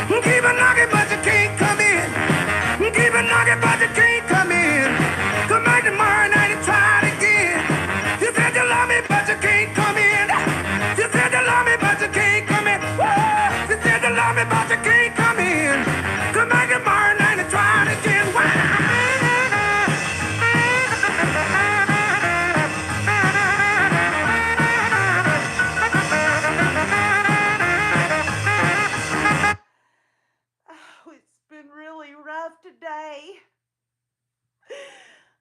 Keep a knocking, but you can't come in. Keep a knocking, but you can't come in. Come back tomorrow night and try it again. You said you love me, but you can't come in. You said you love me, but you can't come in. Woo! You said you love me, but you can't come in. Come back tomorrow night and try it again. Oh, it's been really rough today.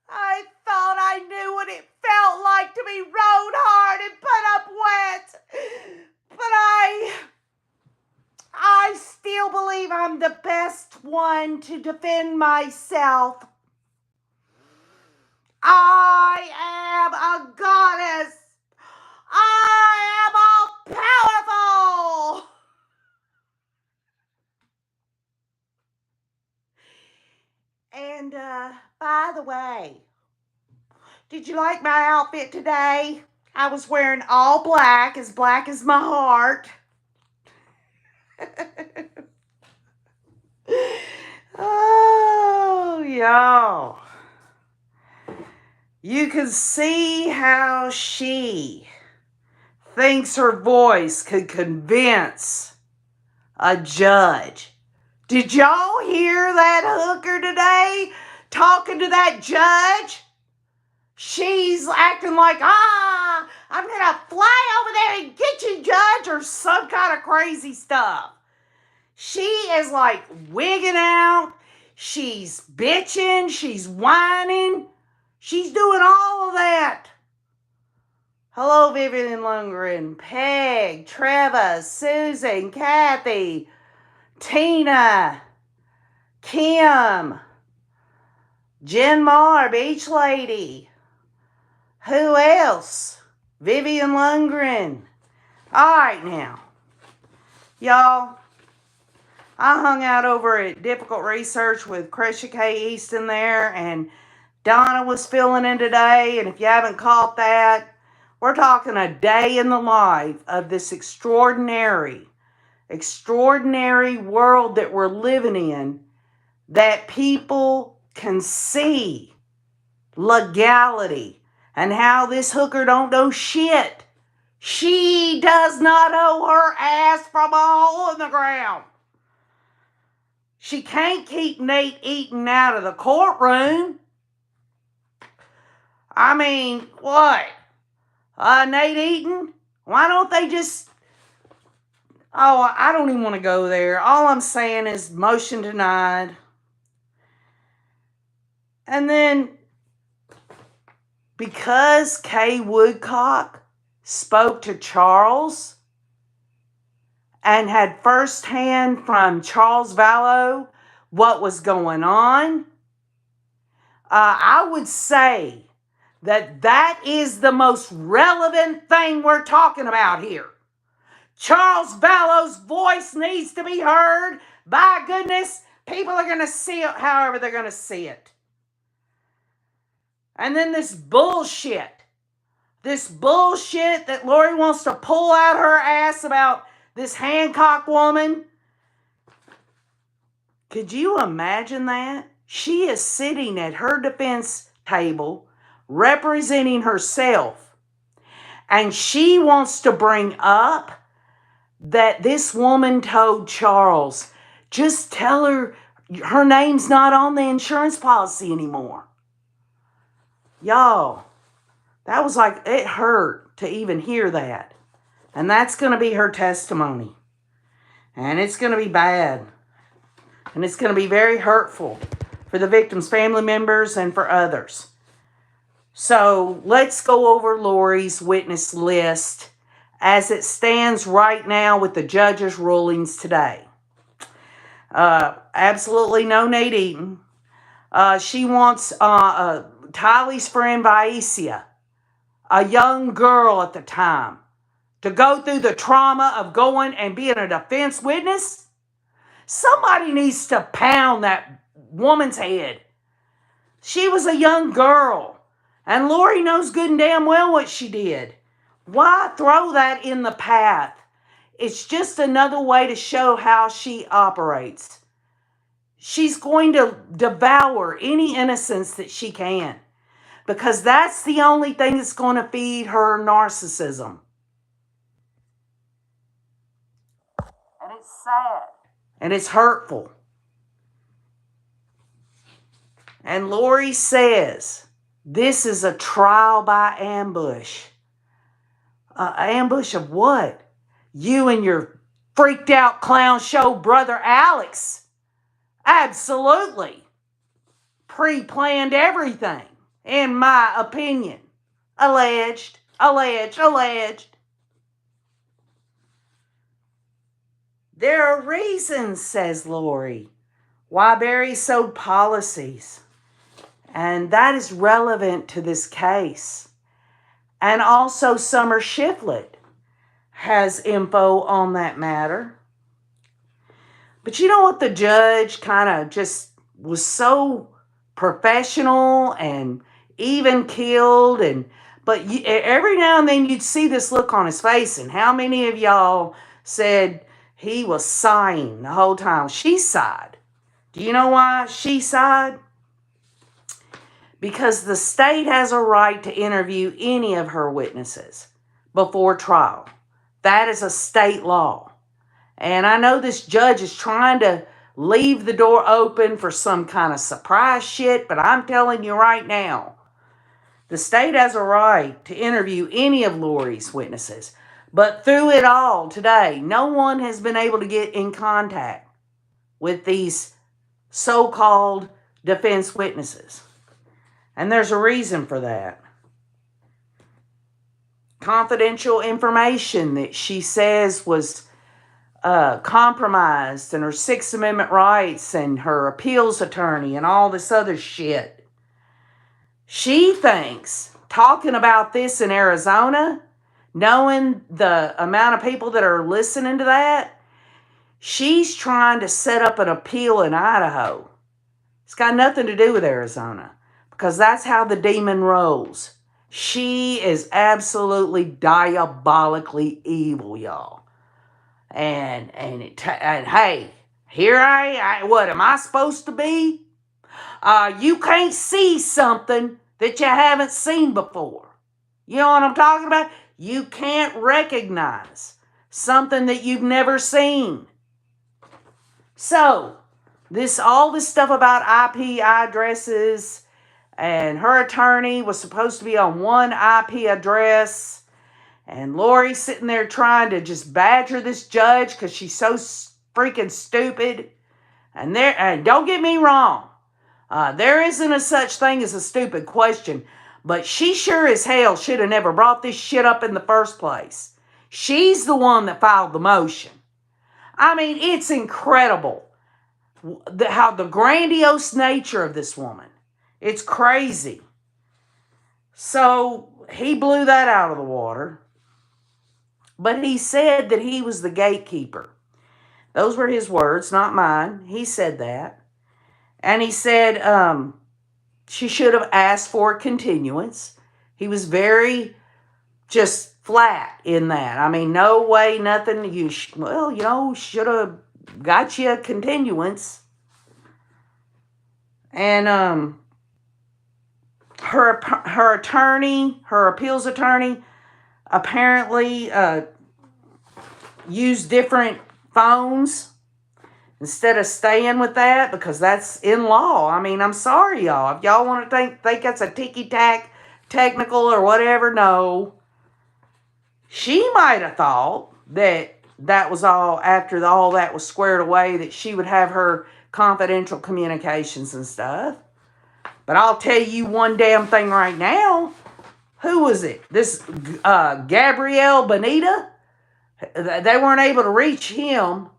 I thought I knew what it felt like to be rode hard and put up wet. But I still believe I'm the best one to defend myself. I am a goddess. I am all powerful. And by the way, did you like my outfit today? I was wearing all black as my heart. Oh, y'all. You can see how she thinks her voice could convince a judge. Did y'all hear that hooker today talking to that judge? She's acting like, I'm going to fly over there and get you, judge, or some kind of crazy stuff. She is like wigging out. She's bitching. She's whining. She's doing all of that. Hello, Vivian Lundgren, Peg, Travis, Susan, Kathy, Tina, Kim, Jen Marr, Beach Lady. Who else? Vivian Lundgren. All right, now. Y'all, I hung out over at Difficult Research with Crescia K. Easton there, and Donna was filling in today, and if you haven't caught that, we're talking a day in the life of this extraordinary world that we're living in, that people can see legality and how this hooker don't know shit. She does not owe her ass from a hole in the ground. She can't keep Nate Eaton out of the courtroom. I mean, what? Nate Eaton? Why don't they just... Oh, I don't even want to go there. All I'm saying is motion denied. And then, because Kay Woodcock spoke to Charles and had firsthand from Charles Vallow what was going on, I would say that is the most relevant thing we're talking about here. Charles Vallow's voice needs to be heard. By goodness, people are going to see it however they're going to see it. And then this bullshit that Lori wants to pull out her ass about this Hancock woman. Could you imagine that? She is sitting at her defense table representing herself, and she wants to bring up that this woman told Charles, just tell her her name's not on the insurance policy anymore. Y'all, that was like, it hurt to even hear that. And that's going to be her testimony. And it's going to be bad. And it's going to be very hurtful for the victim's family members and for others. So let's go over Lori's witness list as it stands right now with the judge's rulings today. Absolutely no Nate Eaton. She wants Tylee's friend Vaisia, a young girl at the time, to go through the trauma of going and being a defense witness. Somebody needs to pound that woman's head. She was a young girl, and Lori knows good and damn well what she did. Why throw that in the path? It's just another way to show how she operates. She's going to devour any innocence that she can, because that's the only thing that's going to feed her narcissism. And it's sad. And it's hurtful. And Lori says, this is a trial by ambush. Ambush of what? You and your freaked out clown show brother Alex. Absolutely. Pre-planned everything, in my opinion. Alleged. There are reasons, says Lori, why Barry sold policies. And that is relevant to this case. And also Summer Shiflett has info on that matter. But you know what? The judge kind of just was so professional and even keeled. But every now and then you'd see this look on his face. And how many of y'all said he was sighing the whole time? She sighed. Do you know why she sighed? Because the state has a right to interview any of her witnesses before trial. That is a state law. And I know this judge is trying to leave the door open for some kind of surprise shit, but I'm telling you right now, the state has a right to interview any of Lori's witnesses. But through it all today, no one has been able to get in contact with these so-called defense witnesses. And there's a reason for that. Confidential information that she says was compromised, and her Sixth Amendment rights and her appeals attorney and all this other shit. She thinks talking about this in Arizona, knowing the amount of people that are listening to that, she's trying to set up an appeal in Idaho. It's got nothing to do with Arizona, because that's how the demon rolls. She is absolutely diabolically evil, y'all. And hey, here what am I supposed to be? You can't see something that you haven't seen before. You know what I'm talking about? You can't recognize something that you've never seen. So, all this stuff about IP addresses, and her attorney was supposed to be on one IP address, and Lori's sitting there trying to just badger this judge because she's so freaking stupid. And don't get me wrong, there isn't a such thing as a stupid question, but she sure as hell should have never brought this shit up in the first place. She's the one that filed the motion. I mean, it's incredible how the grandiose nature of this woman. It's crazy. So he blew that out of the water. But he said that he was the gatekeeper. Those were his words, not mine. He said that. And he said she should have asked for a continuance. He was very just flat in that. I mean, no way, nothing. Should have got you a continuance. And her attorney, her appeals attorney, apparently used different phones instead of staying with that, because that's in law. I mean, I'm sorry, y'all. If y'all want to think that's a ticky-tack technical or whatever, no. She might have thought that was all, after all that was squared away, that she would have her confidential communications and stuff. But I'll tell you one damn thing right now. Who was it? This Gabrielle Bonita? They weren't able to reach him,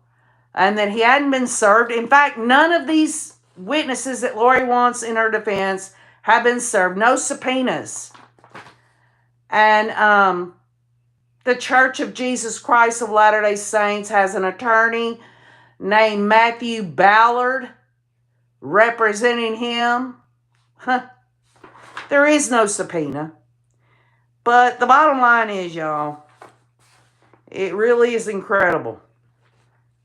and that he hadn't been served. In fact, none of these witnesses that Lori wants in her defense have been served. No subpoenas. And the Church of Jesus Christ of Latter-day Saints has an attorney named Matthew Ballard representing him. There is no subpoena. But the bottom line is, y'all, It really is incredible.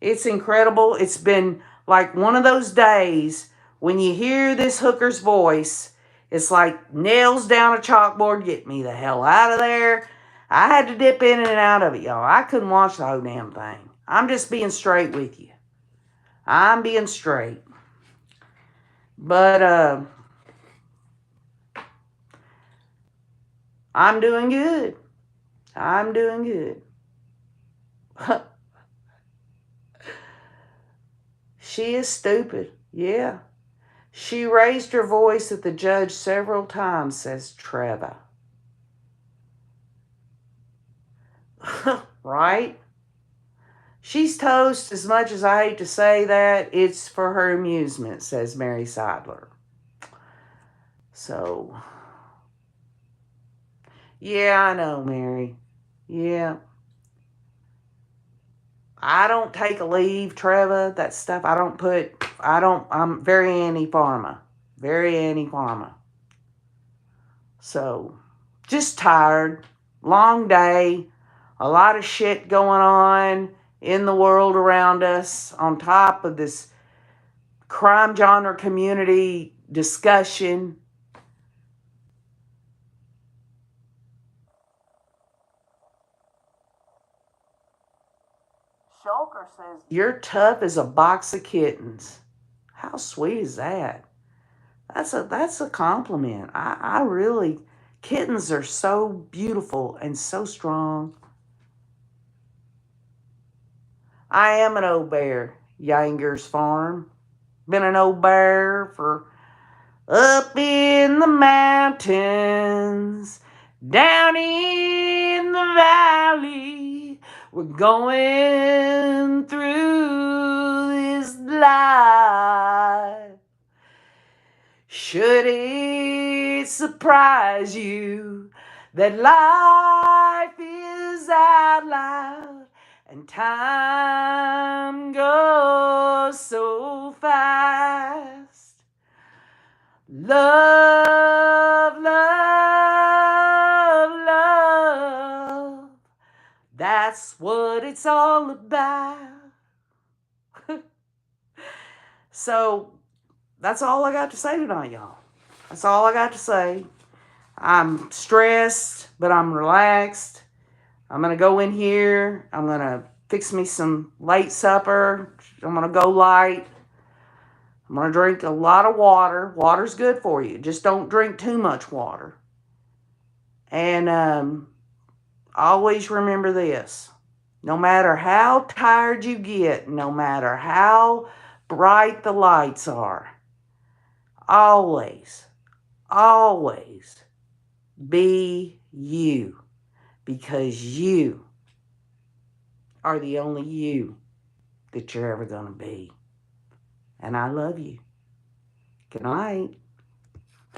It's incredible. It's been like one of those days when you hear this hooker's voice, it's like nails down a chalkboard, get me the hell out of there. I had to dip in and out of it, y'all. I couldn't watch the whole damn thing. I'm just being straight with you. I'm being straight. But I'm doing good. I'm doing good. She is stupid. Yeah. She raised her voice at the judge several times, says Trevor. Right? She's toast as much as I hate to say that. It's for her amusement, says Mary Seidler. So, yeah, I know, Mary. Yeah. I don't take a leave, Trevor. That stuff I'm very anti-pharma. Very anti-pharma. So, just tired. Long day. A lot of shit going on in the world around us, on top of this crime genre community discussion. Shulker says, "You're tough as a box of kittens." How sweet is that? That's a compliment. I really, kittens are so beautiful and so strong. I am an old bear, Yanger's Farm. Been an old bear for up in the mountains, down in the valley. We're going through this life. Should it surprise you that life is out loud and time goes so fast? Love, love, love. That's what it's all about. So, that's all I got to say tonight, y'all. That's all I got to say. I'm stressed, but I'm relaxed. I'm going to go in here. I'm going to fix me some late supper. I'm going to go light. I'm going to drink a lot of water. Water's good for you. Just don't drink too much water. And always remember this. No matter how tired you get, no matter how bright the lights are, always, always be you, because you are the only you that you're ever going to be. And I love you. Good night.